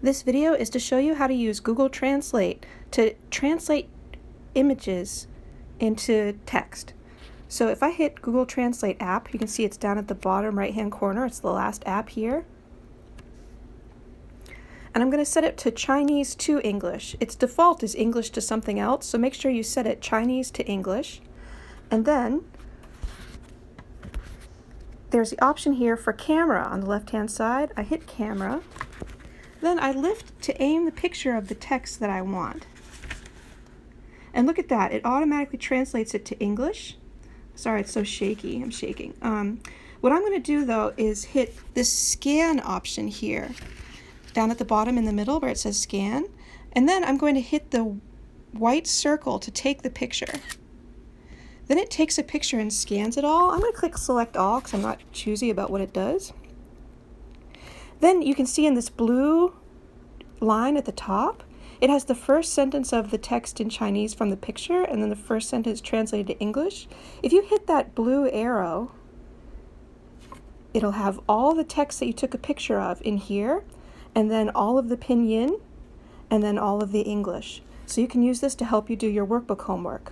This video is to show you how to use Google Translate to translate images into text. So if I hit Google Translate app, you can see it's down at the bottom right hand corner. It's the last app here. And I'm going to set it to Chinese to English. Its default is English to something else, so make sure you set it Chinese to English. And then there's the option here for camera on the left hand side. I hit camera. Then I lift to aim the picture of the text that I want. And look at that, it automatically translates it to English. Sorry, it's so shaky, I'm shaking. What I'm going to do though is hit this scan option here, down at the bottom in the middle where it says scan. And then I'm going to hit the white circle to take the picture. Then it takes a picture and scans it all. I'm going to click select all because I'm not choosy about what it does. Then you can see in this blue line at the top, it has the first sentence of the text in Chinese from the picture and then the first sentence translated to English. If you hit that blue arrow, it'll have all the text that you took a picture of in here, and then all of the pinyin, and then all of the English. So you can use this to help you do your workbook homework.